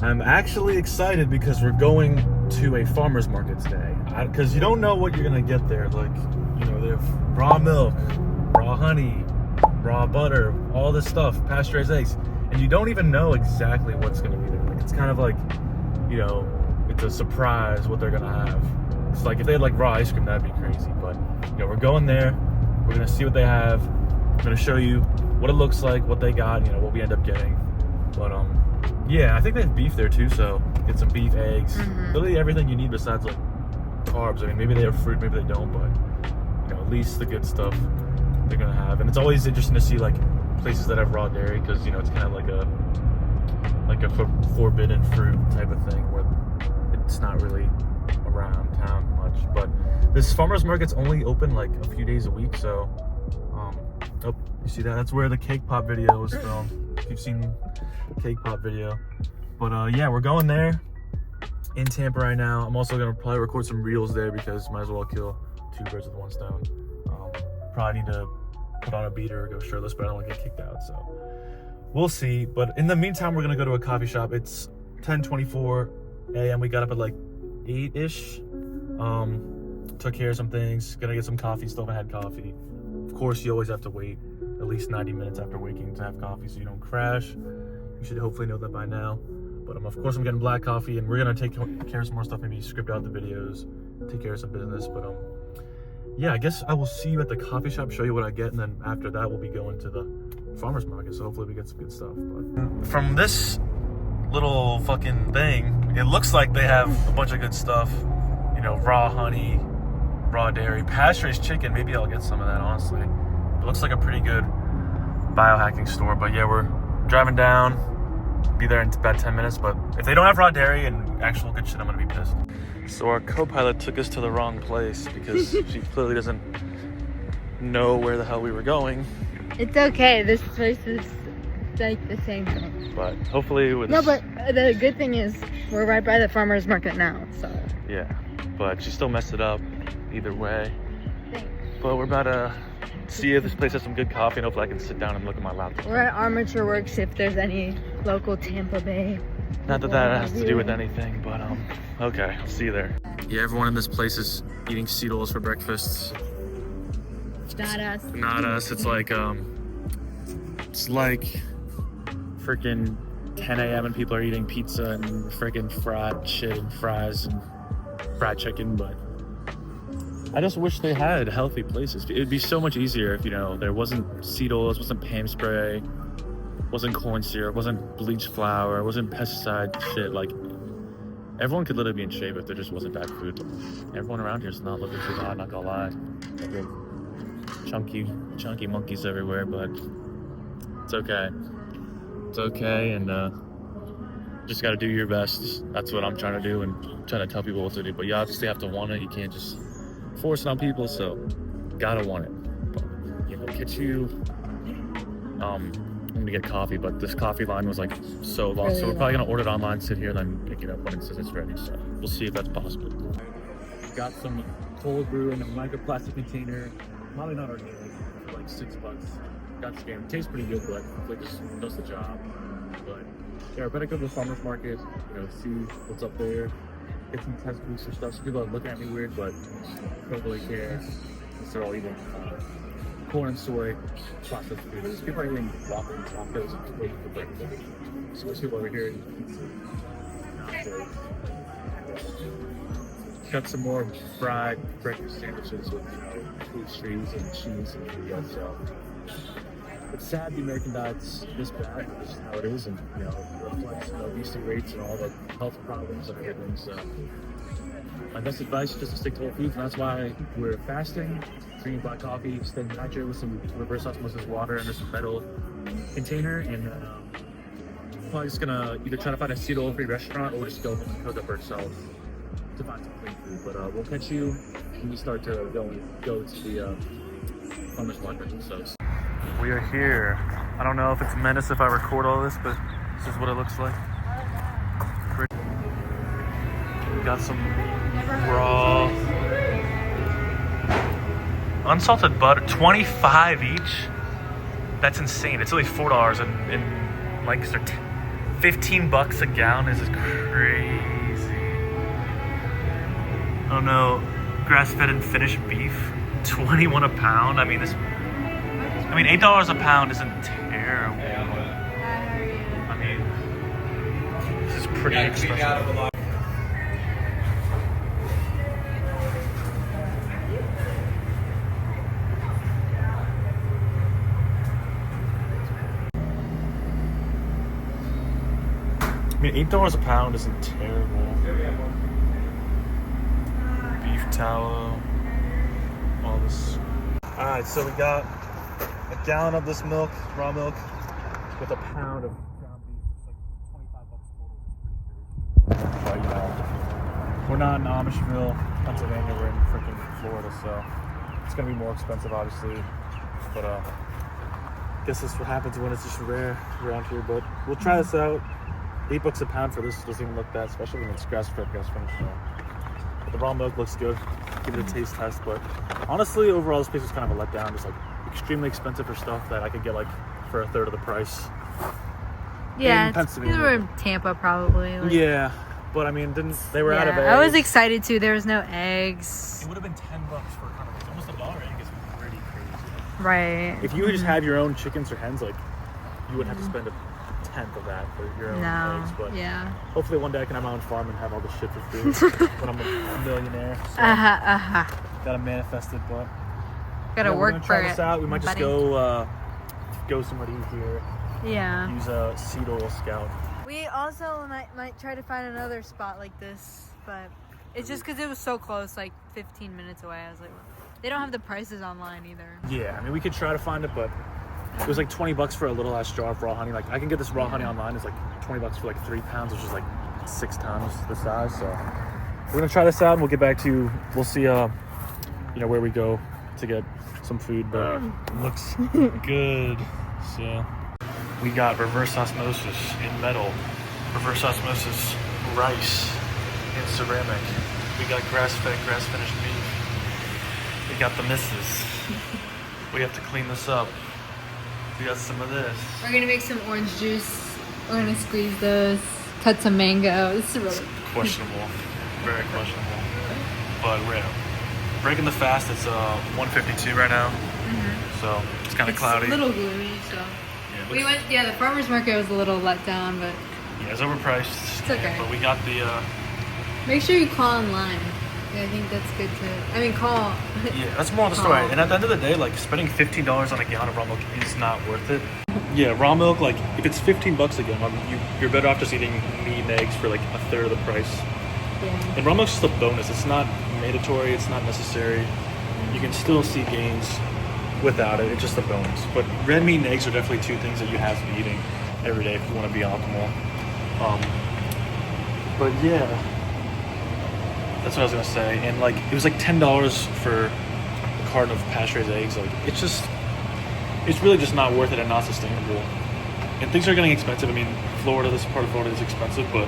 I'm actually excited because we're going to a farmer's market today. Because you don't know what you're going to get there. Like, you know, they have raw milk, raw honey, raw butter, all this stuff, pasteurized eggs. And you don't even know exactly what's going to be there. Like, it's kind of like, you know, it's a surprise what they're going to have. It's like if they had like raw ice cream, that'd be crazy. But, you know, we're going there. We're going to see what they have. I'm going to show you what it looks like, what they got, you know, what we end up getting. But, yeah, I think they have beef there too, so get some beef, eggs, literally everything you need besides like carbs. I mean, maybe they have fruit, maybe they don't, but you know, at least the good stuff they're gonna have. And it's always interesting to see like places that have raw dairy, because you know it's kind of like a forbidden fruit type of thing where it's not really around town much. But this farmers market's only open like a few days a week, so oh, you see that? That's where the cake pop video was from. If you've seen the cake pop video. But yeah, we're going there in Tampa right now. I'm also gonna probably record some reels there because might as well kill two birds with one stone. Probably need to put on a beater or go shirtless, but I don't want to get kicked out, so we'll see. But in the meantime, we're gonna go to a coffee shop. It's 10:24 a.m. We got up at like 8-ish. Took care of some things. Gonna get some coffee. Still haven't had coffee. Of course, you always have to wait at least 90 minutes after waking to have coffee so you don't crash. You should hopefully know that by now. But of course, I'm getting black coffee, and we're gonna take care of some more stuff. Maybe script out the videos, take care of some business. But yeah, I guess I will see you at the coffee shop, show you what I get, and then after that, we'll be going to the farmer's market. So hopefully, we get some good stuff. But from this little fucking thing, it looks like they have a bunch of good stuff. You know, raw honey, raw dairy, pasteurized chicken. Maybe I'll get some of that, honestly. It looks like a pretty good biohacking store. But yeah, we're driving down. Be there in about 10 minutes. But if they don't have raw dairy and actual good shit, I'm gonna be pissed. So our co-pilot took us to the wrong place because she clearly doesn't know where the hell we were going. It's okay. This place is like the same thing. But hopefully with no, but the good thing is we're right by the farmer's market now, so. Yeah, but she still messed it up either way. Thanks. But we're about to see if this place has some good coffee, and hopefully I can sit down and look at my laptop. We're at Armature Works if there's any local Tampa Bay. Not that that has to do with anything, but okay, I'll see you there. Yeah, everyone in this place is eating Cereals for breakfast. Not us. Not us. It's like freaking 10 a.m. and people are eating pizza and freaking fried shit and fries and fried chicken. But I just wish they had healthy places. It'd be so much easier if, you know, there wasn't seed oils, wasn't Pam spray, wasn't corn syrup, wasn't bleached flour, wasn't pesticide shit. Like, everyone could literally be in shape if there just wasn't bad food. Everyone around here is not looking too hot, not gonna lie. Chunky monkeys everywhere, but it's okay. It's okay, and just gotta do your best. That's what I'm trying to do, and trying to tell people what to do. But you obviously have to want it. You can't just force it on people, so gotta want it. But, you know, catch you. I'm gonna get coffee, but this coffee line was like so long, so we're probably gonna order it online, sit here, and then pick it up when it says it's ready. So we'll see if that's possible. Got some cold brew in a microplastic container. Probably not organic, for like $6. Got scammed. Tastes pretty good, but it just does the job. But yeah, I better go to the farmer's market, you know, see what's up there, get some test booster stuff. Some people are looking at me weird, but don't really care since they're all eating corn and soy processed food. People are eating waffles and tacos and waiting for breakfast. So there's people over here eating pizza. Got some more fried breakfast sandwiches with, you know, pastries and cheese and everything. So it's sad the American diet's this bad. It's just how it is, and you know, it reflects obesity rates and all the health problems and everything. So my best advice is just to stick to whole foods, and that's why we're fasting, drinking black coffee, staying hydrated with some reverse osmosis water under some metal container, and probably just gonna either try to find a seed oil-free restaurant or just go home and cook up ourselves to find some clean food. But we'll catch you when we start to go to the farmer's market. So we are here. I don't know if it's menace if I record all this, but this is what it looks like. We got some raw unsalted butter, 25 each. That's insane. It's only $4 in Lancaster. $15 a gallon is crazy. Oh no, grass-fed and finished beef, 21 a pound. I mean, $8 a pound isn't terrible. I mean, this is pretty expensive. I mean, $8 a pound isn't terrible. Beef tallow, all this. All right, so we got a gallon of this milk, raw milk, with a pound of ground beef. It's like $25 total. But you know, we're not in Amishville, Pennsylvania. We're in freaking Florida, so it's gonna be more expensive, obviously. But I guess that's what happens when it's just rare around here. But we'll try this out. $8 a pound for this doesn't even look bad, especially when it's grass-fed, grass-finished. So. But the raw milk looks good. Give it a taste test. But honestly, overall, this place was kind of a letdown. Just like extremely expensive for stuff that I could get like for a third of the price. Yeah, these were in Tampa probably. Like, yeah, but I mean, they were out of eggs. I was excited too. There was no eggs. It would have been $10 for kind of almost $1 egg. Is pretty crazy. Right. If you just had your own chickens or hens, like you wouldn't have to spend a tenth of that for your own eggs. But yeah, hopefully one day I can have my own farm and have all this shit for free when I'm a millionaire. So gotta manifest it, but gotta work for try it. This out. We might just go somewhere to eat here. Yeah. Use a seed oil scout. We also might try to find another spot like this, but it's just because it was so close, like 15 minutes away. I was like, well, they don't have the prices online either. Yeah, I mean, we could try to find it, but it was like $20 for a little ass jar of raw honey. Like I can get this raw honey online. It's like $20 for like 3 pounds, which is like 6 times the size. So we're gonna try this out, and we'll get back to. We'll see, where we go to get some food. But it looks good. So we got reverse osmosis in metal, reverse osmosis rice in ceramic. We got grass-fed, grass-finished beef. We got the misses. We have to clean this up. We got some of this. We're gonna make some orange juice. We're gonna squeeze those, cut some mango. This is really questionable, very questionable. But we're breaking the fast. It's 1:52 right now, so it's kind of cloudy. It's a little gloomy. So we went. Yeah, the farmers market was a little let down, but yeah, it's overpriced. It's okay. But we got the. Make sure you call online. I think that's good to. I mean, call. Yeah, that's more on the story. And at the end of the day, like spending $15 on a gallon of raw milk is not worth it. Yeah, raw milk. Like if it's $15 a gallon, you're better off just eating meat and eggs for like a third of the price. Yeah. And raw milk's just a bonus. It's not mandatory. It's not necessary. You can still see gains without it. It's just a bonus. But red meat and eggs are definitely two things that you have to be eating every day if you want to be optimal. But yeah. That's what I was gonna say, and like it was like $10 for a carton of pasture-raised eggs. Like it's really just not worth it and not sustainable. And things are getting expensive. I mean, this part of Florida is expensive, but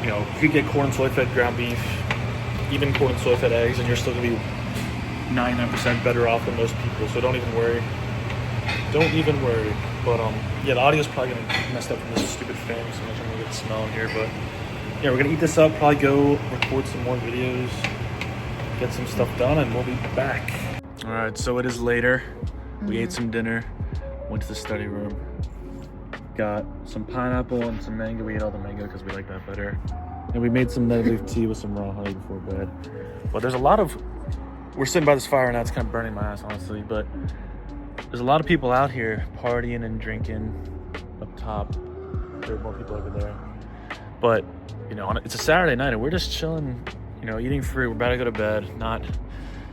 you know, if you get corn and soy-fed ground beef, even corn and soy-fed eggs, and you're still gonna be 99% better off than most people. So don't even worry. Don't even worry. But yeah, the audio's probably gonna get messed up from this stupid fan, so much I'm gonna get the smell in here, but. Yeah, we're gonna eat this up, probably go record some more videos, get some stuff done, and we'll be back. All right, so it is later. We ate some dinner, went to the study room, got some pineapple and some mango. We ate all the mango because we like that better. And we made some nut leaf tea with some raw honey before bed. But we're sitting by this fire now, it's kind of burning my ass, honestly, but there's a lot of people out here partying and drinking up top. There are more people over there. But you know, it's a Saturday night and we're just chilling, you know, eating free. We're about to go to bed, not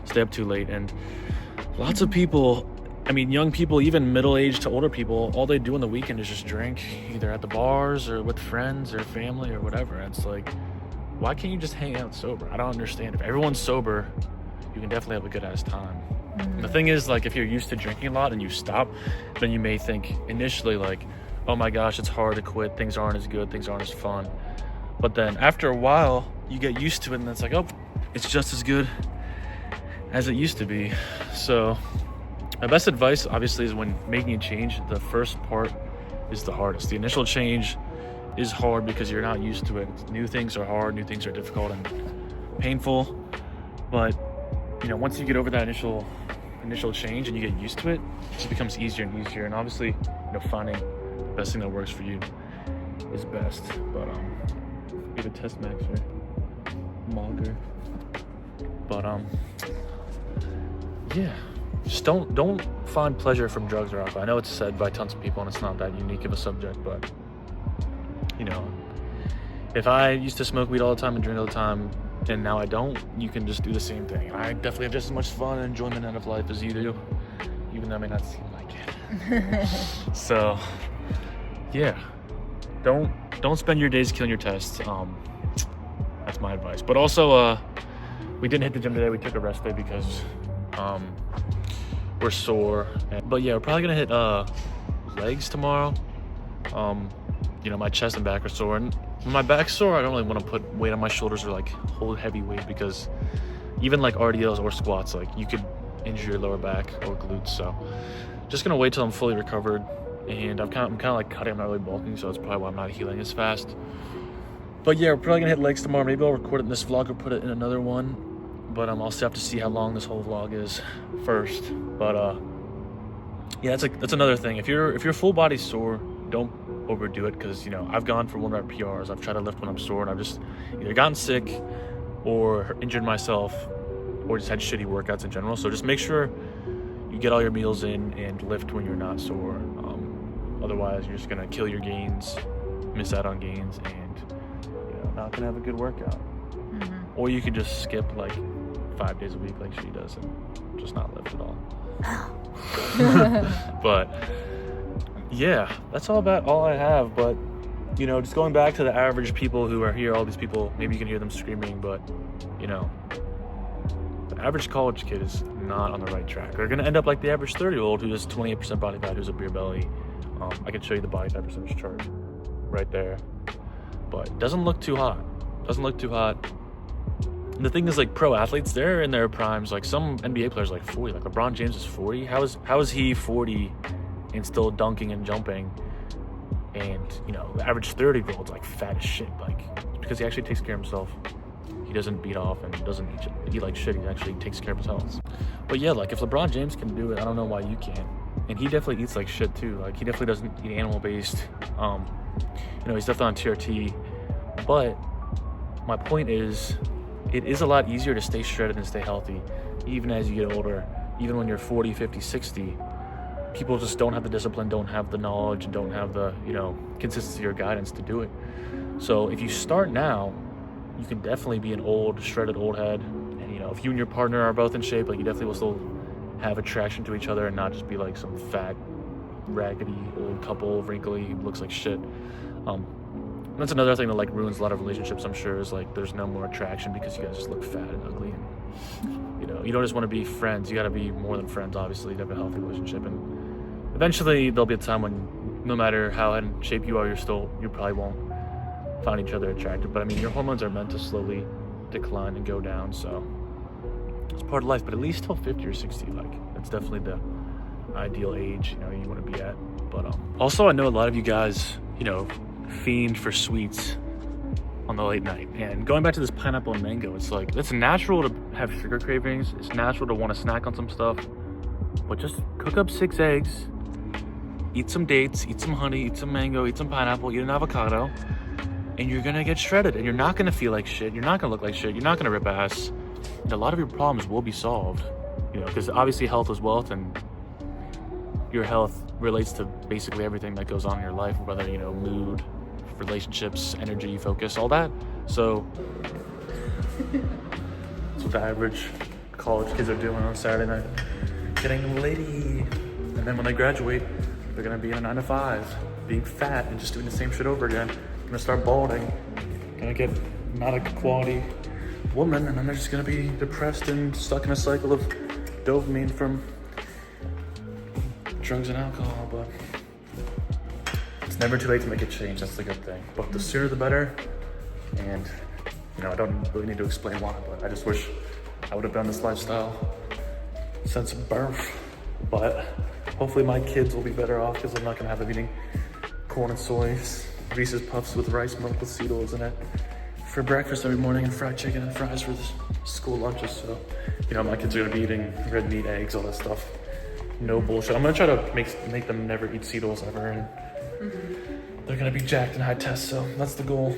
stay up too late. And lots of people, I mean, young people, even middle-aged to older people, all they do on the weekend is just drink, either at the bars or with friends or family or whatever. And it's like, why can't you just hang out sober? I don't understand. If everyone's sober, you can definitely have a good ass time. The thing is, like, if you're used to drinking a lot and you stop, then you may think initially like, oh my gosh, it's hard to quit. Things aren't as good. Things aren't as fun. But then after a while, you get used to it and it's like, oh, it's just as good as it used to be. So my best advice, obviously, is when making a change, the first part is the hardest. The initial change is hard because you're not used to it. New things are hard, new things are difficult and painful. But once you get over that initial change and you get used to it, it just becomes easier and easier. And obviously, finding the best thing that works for you is best. But give a test max or Mogger. But yeah, just don't find pleasure from drugs or alcohol. I know it's said by tons of people and it's not that unique of a subject, but if I used to smoke weed all the time and drink all the time and now I don't, you can just do the same thing. And I definitely have just as much fun and enjoyment out of life as you do, even though it may not seem like it. So yeah, don't spend your days killing your tests. That's my advice. But also we didn't hit the gym today. We took a rest day because we're sore. But yeah, we're probably gonna hit legs tomorrow. My chest and back are sore, and when my back's sore, I don't really want to put weight on my shoulders or like hold heavy weight, because even like RDLs or squats, like you could injure your lower back or glutes. So just gonna wait till I'm fully recovered, and I'm kind of like cutting. I'm not really bulking, so that's probably why I'm not healing as fast. But yeah, we're probably gonna hit legs tomorrow. Maybe I'll record it in this vlog or put it in another one, but I'll still have to see how long this whole vlog is first. But yeah, that's another thing. If your full body's sore, don't overdo it, because I've gone for 1 rep PRs. I've tried to lift when I'm sore, and I've just either gotten sick or injured myself or just had shitty workouts in general. So just make sure you get all your meals in and lift when you're not sore. Otherwise you're just gonna kill your gains, miss out on gains, and not gonna have a good workout. Or you could just skip like 5 days a week like she does and just not lift at all. But yeah, that's all I have. But just going back to the average people who are here, all these people, maybe you can hear them screaming, but the average college kid is not on the right track. They're gonna end up like the average 30-year-old who has 28% body fat, who's a beer belly. I can show you the body fat percentage chart right there, but it doesn't look too hot. And the thing is, like, pro athletes, they're in their primes. Like some NBA players like 40, like LeBron James is 40. How is he 40 and still dunking and jumping? And the average 30-year-old's like fat as shit, like, because he actually takes care of himself. He doesn't beat off and doesn't eat like shit. He actually takes care of his health. But yeah, like if LeBron James can do it, I don't know why you can't. And he definitely eats like shit too. Like he definitely doesn't eat animal-based. He's definitely on TRT. But my point is, it is a lot easier to stay shredded and stay healthy, even as you get older. Even when you're 40, 50, 60, people just don't have the discipline, don't have the knowledge, and don't have the consistency or guidance to do it. So if you start now, you can definitely be an old, shredded old head. And if you and your partner are both in shape, like you definitely will still have attraction to each other and not just be like some fat, raggedy old couple, wrinkly, who looks like shit. That's another thing that like ruins a lot of relationships, I'm sure, is like there's no more attraction because you guys just look fat and ugly. And you don't just want to be friends, you got to be more than friends, obviously, to have a healthy relationship. And eventually there'll be a time when no matter how in shape you are, you probably won't find each other attractive. But I mean, your hormones are meant to slowly decline and go down, so it's part of life. But at least till 50 or 60, like that's definitely the ideal age you want to be at. But also, I know a lot of you guys fiend for sweets on the late night. And going back to this pineapple and mango, it's like, it's natural to have sugar cravings, it's natural to want to snack on some stuff, but just cook up 6 eggs, eat some dates, eat some honey, eat some mango, eat some pineapple, eat an avocado, and you're gonna get shredded, and you're not gonna feel like shit, you're not gonna look like shit, you're not gonna rip ass, and a lot of your problems will be solved, because obviously health is wealth, and your health relates to basically everything that goes on in your life, whether mood, relationships, energy, focus, all that. So that's what the average college kids are doing on Saturday night, getting a lady, and then when they graduate, they're gonna be in a 9 to 5, being fat and just doing the same shit over again. Gonna start balding, gonna get not a quality woman, and then they're just gonna be depressed and stuck in a cycle of dopamine from drugs and alcohol. But it's never too late to make a change. That's the good thing. But the sooner the better. And I don't really need to explain why, but I just wish I would have done this lifestyle since birth. But hopefully my kids will be better off, because I'm not gonna have them eating corn and soy, Reese's Puffs with rice milk with Cereals in it for breakfast every morning, and fried chicken and fries for the school lunches. So, you know, my kids are gonna be eating red meat, eggs, all that stuff. No bullshit. I'm gonna try to make them never eat Cereals ever, and they're gonna be jacked in high tests. So that's the goal.